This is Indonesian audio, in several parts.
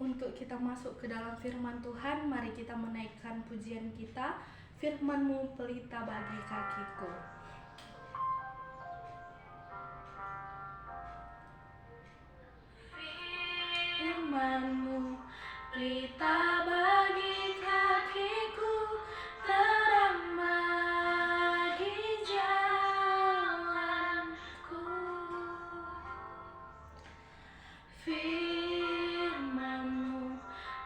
Untuk kita masuk ke dalam firman Tuhan, mari kita menaikkan pujian kita. Firman-Mu pelita bagi kakiku. Firman-Mu pelita bagi kakiku, terang bagi jalanku. Firman-Mu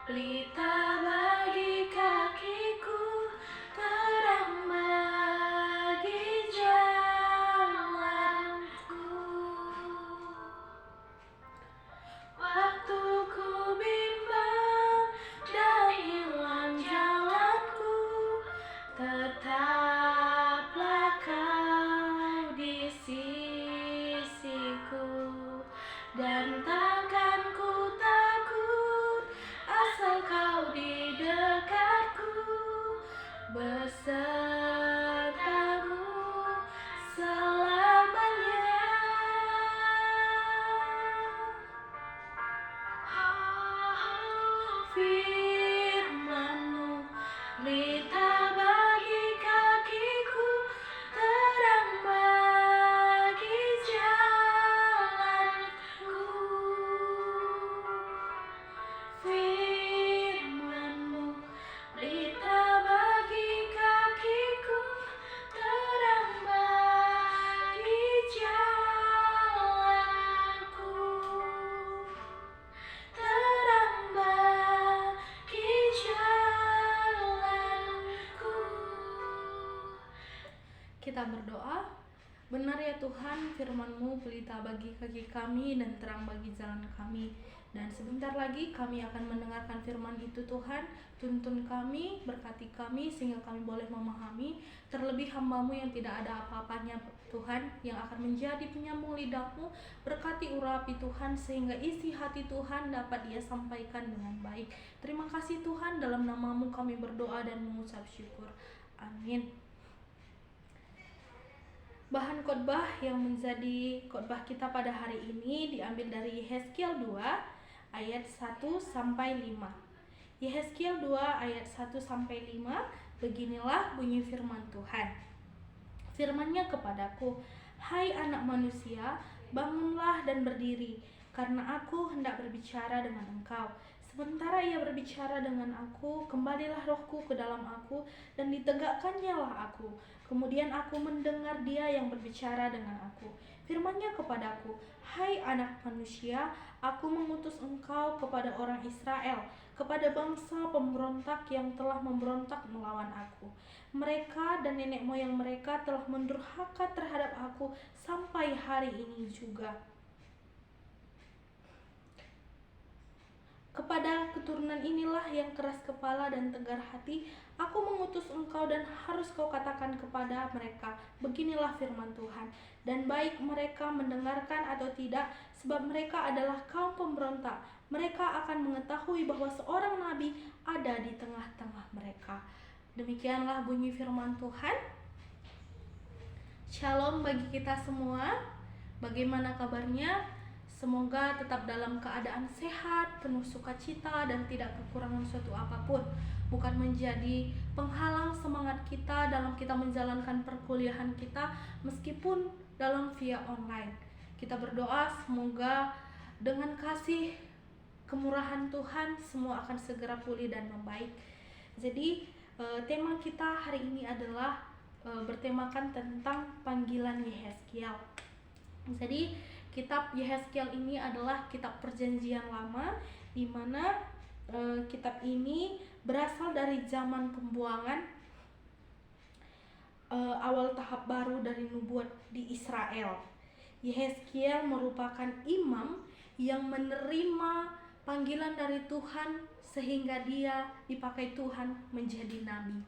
pelita bagi kakiku, terang bagi jalanku. Waktu ku bimbang dan hilang jalanku, tetaplah Kau di sisiku. Dan takkan ku takut asal Kau di dekatku, besertamu selamanya. Firman-Mu pelita bagi kakiku, terang bagi jalanku. Firman-Mu pelita bagi kakiku, terang bagi jalanku. Terang bagi jalanku. Kita berdoa. Benar ya Tuhan, firman-Mu pelita bagi kaki kami dan terang bagi jalan kami. Dan sebentar lagi kami akan mendengarkan firman itu Tuhan. Tuntun kami, berkati kami sehingga kami boleh memahami. Terlebih hamba-Mu yang tidak ada apa-apanya Tuhan, yang akan menjadi penyambung lidah-Mu. Berkati urapi Tuhan sehingga isi hati Tuhan dapat Dia sampaikan dengan baik. Terima kasih Tuhan, dalam nama-Mu kami berdoa dan mengucap syukur. Amin. Bahan khotbah yang menjadi khotbah kita pada hari ini diambil dari Yehezkiel 2 ayat 1 sampai 5. Yehezkiel 2 ayat 1 sampai 5, beginilah bunyi firman Tuhan. Firman-Nya kepadaku, "Hai anak manusia, bangunlah dan berdiri, karena aku hendak berbicara dengan engkau." Sementara ia berbicara dengan aku, kembalilah rohku ke dalam aku, dan ditegakkannya-lah aku. Kemudian aku mendengar Dia yang berbicara dengan aku. Firman-Nya kepadaku, "Hai anak manusia, aku mengutus engkau kepada orang Israel, kepada bangsa pemberontak yang telah memberontak melawan aku. Mereka dan nenek moyang mereka telah mendurhaka terhadap aku sampai hari ini juga. Kepada keturunan inilah yang keras kepala dan tegar hati, aku mengutus engkau dan harus kau katakan kepada mereka, beginilah firman Tuhan. Dan baik mereka mendengarkan atau tidak, sebab mereka adalah kaum pemberontak, mereka akan mengetahui bahwa seorang nabi ada di tengah-tengah mereka." Demikianlah bunyi firman Tuhan. Shalom bagi kita semua. Bagaimana kabarnya? Semoga tetap dalam keadaan sehat, penuh sukacita, dan tidak kekurangan suatu apapun. Bukan menjadi penghalang semangat kita dalam kita menjalankan perkuliahan kita, meskipun dalam via online. Kita berdoa semoga dengan kasih kemurahan Tuhan semua akan segera pulih dan membaik. Jadi tema kita hari ini adalah bertemakan tentang panggilan Yehezkiel. Jadi kitab Yehezkiel ini adalah kitab perjanjian lama, di mana kitab ini berasal dari zaman pembuangan awal tahap baru dari nubuat di Israel. Yehezkiel merupakan imam yang menerima panggilan dari Tuhan sehingga dia dipakai Tuhan menjadi nabi.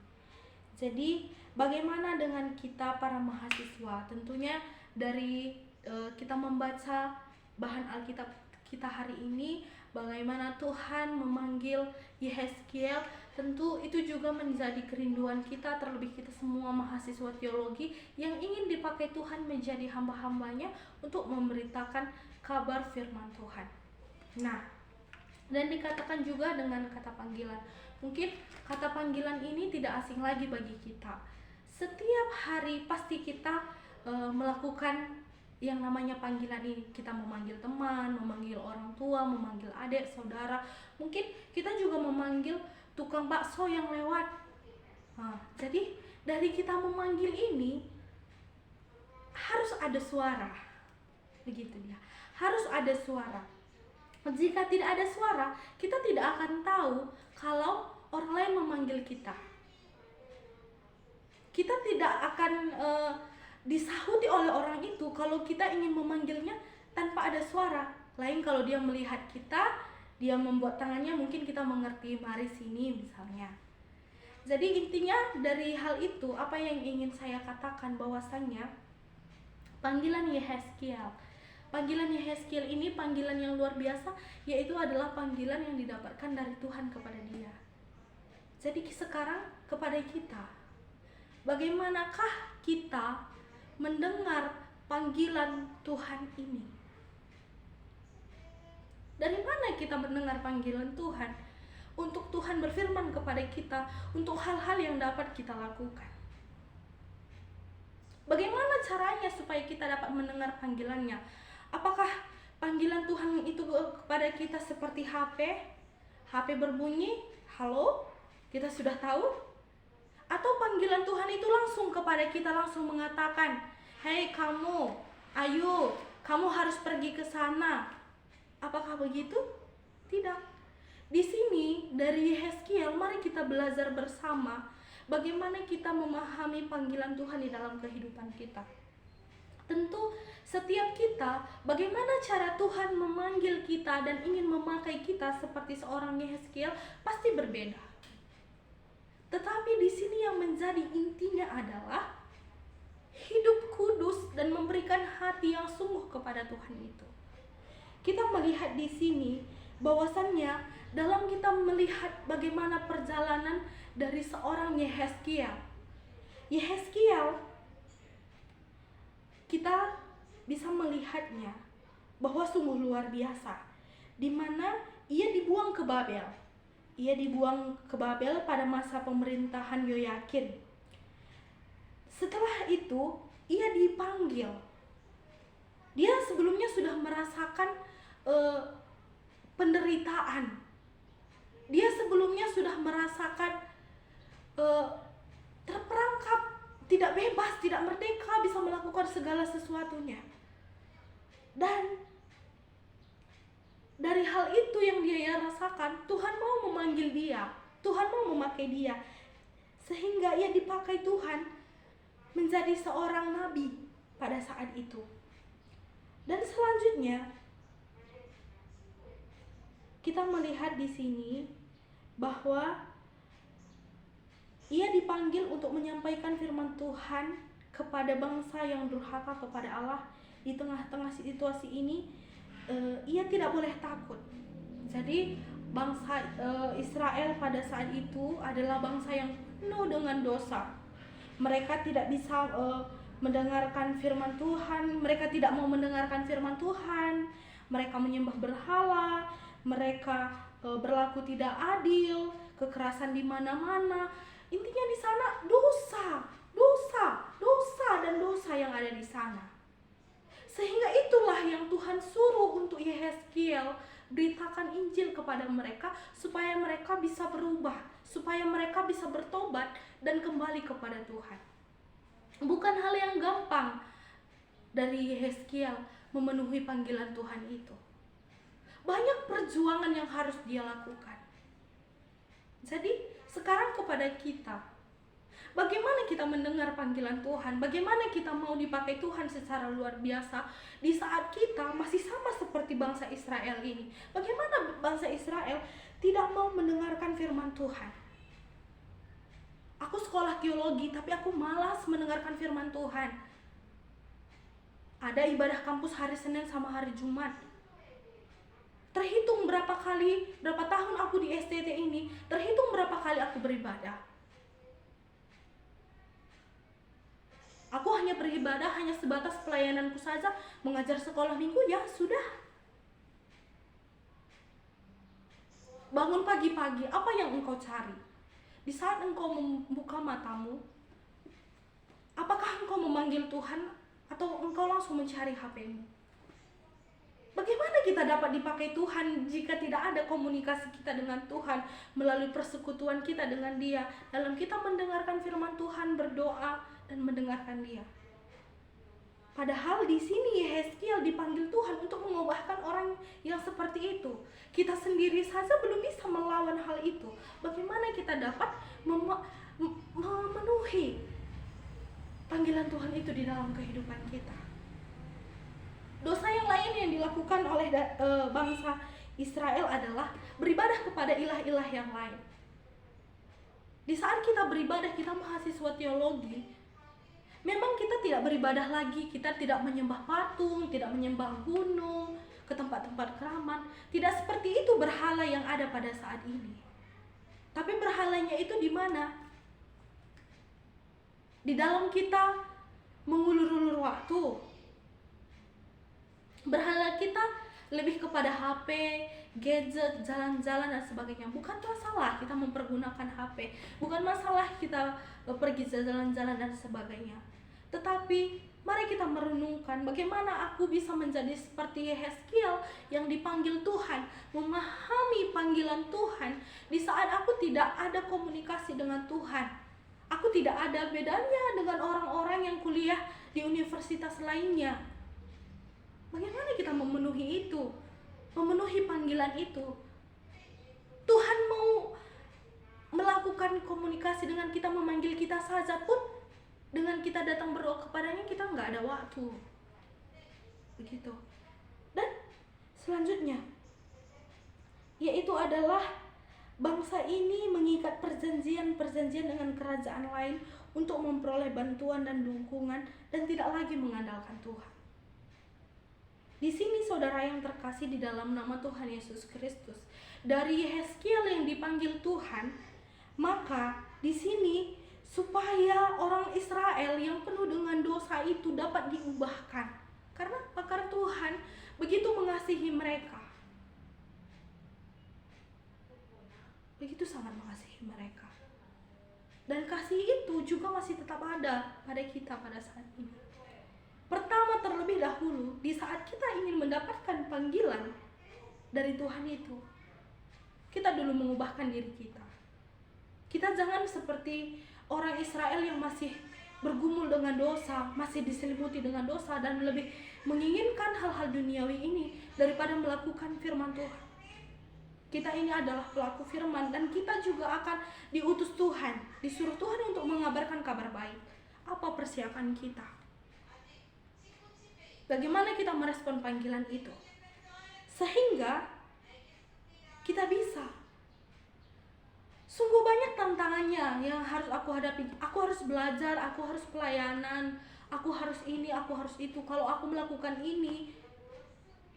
Jadi bagaimana dengan kita para mahasiswa? Tentunya dari kita membaca bahan Alkitab kita hari ini, bagaimana Tuhan memanggil Yehezkiel, tentu itu juga menjadi kerinduan kita, terlebih kita semua mahasiswa teologi yang ingin dipakai Tuhan menjadi hamba-hambanya untuk memberitakan kabar firman Tuhan. Nah, Dan dikatakan juga dengan kata panggilan. Mungkin kata panggilan ini tidak asing lagi bagi kita. Setiap hari pasti kita melakukan yang namanya panggilan ini. Kita memanggil teman, memanggil orang tua, memanggil adik, saudara. Mungkin kita juga memanggil tukang bakso yang lewat. Jadi dari kita memanggil ini harus ada suara. Begitu dia. Harus ada suara. Jika tidak ada suara, kita tidak akan tahu kalau orang lain memanggil kita. Kita tidak akan disahuti oleh orang itu kalau kita ingin memanggilnya tanpa ada suara. Lain kalau dia melihat kita, dia membuat tangannya, mungkin kita mengerti, mari sini misalnya. Jadi intinya dari hal itu, apa yang ingin saya katakan bahwasannya panggilan Yehezkiel. Panggilan Yehezkiel ini panggilan yang luar biasa, yaitu adalah panggilan yang didapatkan dari Tuhan kepada dia. Jadi sekarang kepada kita, bagaimanakah kita mendengar panggilan Tuhan ini? Dari mana kita mendengar panggilan Tuhan? Untuk Tuhan berfirman kepada kita, untuk hal-hal yang dapat kita lakukan. Bagaimana caranya supaya kita dapat mendengar panggilannya? Apakah panggilan Tuhan itu kepada kita seperti HP? HP berbunyi, halo, kita sudah tahu? Atau panggilan Tuhan itu langsung kepada kita, langsung mengatakan, hei kamu, ayo, kamu harus pergi ke sana. Apakah begitu? Tidak. Di sini dari Yehezkiel, mari kita belajar bersama bagaimana kita memahami panggilan Tuhan di dalam kehidupan kita. Tentu setiap kita, bagaimana cara Tuhan memanggil kita dan ingin memakai kita seperti seorang Yehezkiel pasti berbeda. Tetapi di sini yang menjadi intinya adalah hidup kudus dan memberikan hati yang sungguh kepada Tuhan itu. Kita melihat di sini bahwasannya dalam kita melihat bagaimana perjalanan dari seorang Yehezkiel. Yehezkiel, kita bisa melihatnya bahwa sungguh luar biasa, di mana ia dibuang ke Babel. Ia dibuang ke Babel pada masa pemerintahan Yoyakin. Setelah itu, ia dipanggil. Dia sebelumnya sudah merasakan penderitaan. Dia sebelumnya sudah merasakan terperangkap, tidak bebas, tidak merdeka, bisa melakukan segala sesuatunya. Dan dari hal itu yang dia rasakan, Tuhan mau memanggil dia, Tuhan mau memakai dia, sehingga ia dipakai Tuhan menjadi seorang nabi pada saat itu. Dan selanjutnya kita melihat di sini bahwa ia dipanggil untuk menyampaikan firman Tuhan kepada bangsa yang durhaka kepada Allah. Di tengah-tengah situasi ini, ia tidak boleh takut. Jadi bangsa Israel pada saat itu adalah bangsa yang penuh dengan dosa. Mereka tidak bisa mendengarkan firman Tuhan. Mereka tidak mau mendengarkan firman Tuhan. Mereka menyembah berhala. Mereka berlaku tidak adil, kekerasan di mana-mana. Intinya di sana dosa dan dosa yang ada di sana. Sehingga itulah yang Tuhan suruh untuk Yehezkiel, beritakan Injil kepada mereka supaya mereka bisa berubah, supaya mereka bisa bertobat dan kembali kepada Tuhan. Bukan hal yang gampang dari Yehezkiel memenuhi panggilan Tuhan itu. Banyak perjuangan yang harus dia lakukan. Jadi sekarang kepada kita, bagaimana kita mendengar panggilan Tuhan? Bagaimana kita mau dipakai Tuhan secara luar biasa di saat kita masih sama seperti bangsa Israel ini? Bagaimana bangsa Israel tidak mau mendengarkan firman Tuhan? Aku sekolah teologi, tapi aku malas mendengarkan firman Tuhan. Ada ibadah kampus hari Senin sama hari Jumat. Terhitung berapa tahun aku di STT ini, terhitung berapa kali aku beribadah. Aku hanya beribadah, hanya sebatas pelayananku saja, mengajar sekolah minggu, ya sudah. Bangun pagi-pagi, apa yang engkau cari? Di saat engkau membuka matamu, apakah engkau memanggil Tuhan atau engkau langsung mencari HP-mu? Bagaimana kita dapat dipakai Tuhan jika tidak ada komunikasi kita dengan Tuhan melalui persekutuan kita dengan Dia, dalam kita mendengarkan firman Tuhan, berdoa dan mendengarkan Dia? Padahal di sini Yehezkiel dipanggil Tuhan untuk mengubahkan orang yang seperti itu. Kita sendiri saja belum bisa melawan hal itu. Bagaimana kita dapat memenuhi panggilan Tuhan itu di dalam kehidupan kita? Dosa yang lain yang dilakukan oleh bangsa Israel adalah beribadah kepada ilah-ilah yang lain. Di saat kita beribadah, kita mahasiswa teologi, memang kita tidak beribadah lagi, kita tidak menyembah patung, tidak menyembah gunung, ke tempat-tempat keramat. Tidak seperti itu berhala yang ada pada saat ini. Tapi berhalanya itu di mana? Di dalam kita mengulur-ulur waktu. Berhala kita lebih kepada HP, gadget, jalan-jalan dan sebagainya. Bukan masalah kita mempergunakan HP, bukan masalah kita pergi jalan-jalan dan sebagainya. Tetapi mari kita merenungkan bagaimana aku bisa menjadi seperti Yehezkiel yang dipanggil Tuhan, memahami panggilan Tuhan di saat aku tidak ada komunikasi dengan Tuhan. Aku tidak ada bedanya dengan orang-orang yang kuliah di universitas lainnya. Bagaimana kita memenuhi itu? Memenuhi panggilan itu. Tuhan mau melakukan komunikasi dengan kita, memanggil kita saja pun, dengan kita datang berdoa kepadanya, kita nggak ada waktu. Begitu. Dan selanjutnya, yaitu adalah bangsa ini mengikat perjanjian-perjanjian dengan kerajaan lain untuk memperoleh bantuan dan dukungan dan tidak lagi mengandalkan Tuhan. Di sini saudara yang terkasih di dalam nama Tuhan Yesus Kristus, dari Yehezkiel yang dipanggil Tuhan, maka di sini supaya orang Israel yang penuh dengan dosa itu dapat diubahkan. Karena Tuhan begitu mengasihi mereka. Begitu sangat mengasihi mereka. Dan kasih itu juga masih tetap ada pada kita pada saat ini. Pertama, terlebih dahulu, di saat kita ingin mendapatkan panggilan dari Tuhan itu, kita dulu mengubahkan diri kita. Kita jangan seperti orang Israel yang masih bergumul dengan dosa, masih diselimuti dengan dosa, dan lebih menginginkan hal-hal duniawi ini daripada melakukan firman Tuhan. Kita ini adalah pelaku firman, dan kita juga akan diutus Tuhan, disuruh Tuhan untuk mengabarkan kabar baik. Apa persiapan kita? Bagaimana kita merespon panggilan itu? Sehingga kita bisa. Sungguh banyak tantangannya yang harus aku hadapi. Aku harus belajar, aku harus pelayanan, aku harus ini, aku harus itu. Kalau aku melakukan ini,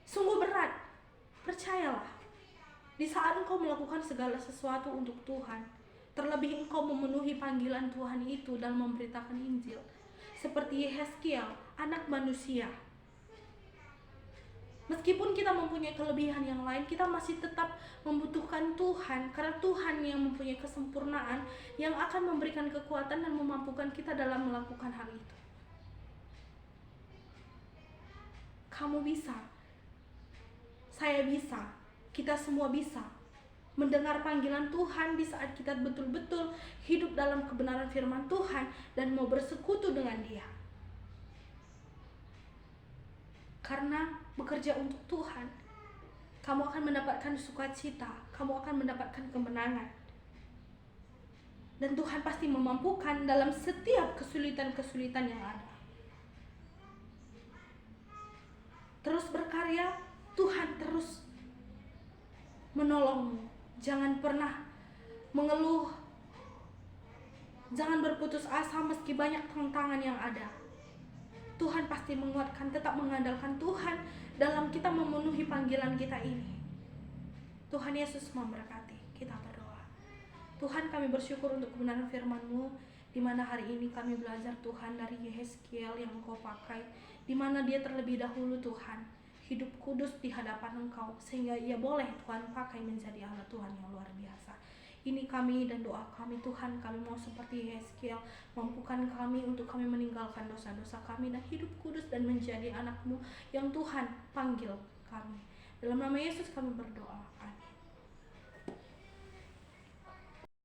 sungguh berat. Percayalah, di saat engkau melakukan segala sesuatu untuk Tuhan, terlebih engkau memenuhi panggilan Tuhan itu dalam memberitakan Injil, seperti Yehezkiel, anak manusia. Meskipun kita mempunyai kelebihan yang lain, kita masih tetap membutuhkan Tuhan, karena Tuhan yang mempunyai kesempurnaan yang akan memberikan kekuatan dan memampukan kita dalam melakukan hal itu. Kamu bisa, saya bisa, kita semua bisa mendengar panggilan Tuhan di saat kita betul-betul hidup dalam kebenaran firman Tuhan dan mau bersekutu dengan Dia. Karena bekerja untuk Tuhan, kamu akan mendapatkan sukacita, kamu akan mendapatkan kemenangan. Dan Tuhan pasti memampukan dalam setiap kesulitan-kesulitan yang ada. Terus berkarya, Tuhan terus menolongmu. Jangan pernah mengeluh, jangan berputus asa meski banyak tantangan yang ada. Tuhan pasti menguatkan, tetap mengandalkan Tuhan dalam kita memenuhi panggilan kita ini. Tuhan Yesus memberkati. Kita berdoa. Tuhan, kami bersyukur untuk kebenaran firman-Mu, di mana hari ini kami belajar Tuhan dari Yehezkiel yang Engkau pakai, di mana dia terlebih dahulu Tuhan hidup kudus di hadapan Engkau, sehingga ia boleh Tuhan pakai menjadi alat Tuhan yang luar biasa. Ini kami dan doa kami Tuhan, kami mau seperti Yeskiel, mampukan kami untuk kami meninggalkan dosa-dosa kami dan hidup kudus dan menjadi anak-Mu yang Tuhan panggil kami. Dalam nama Yesus kami berdoa. Amin.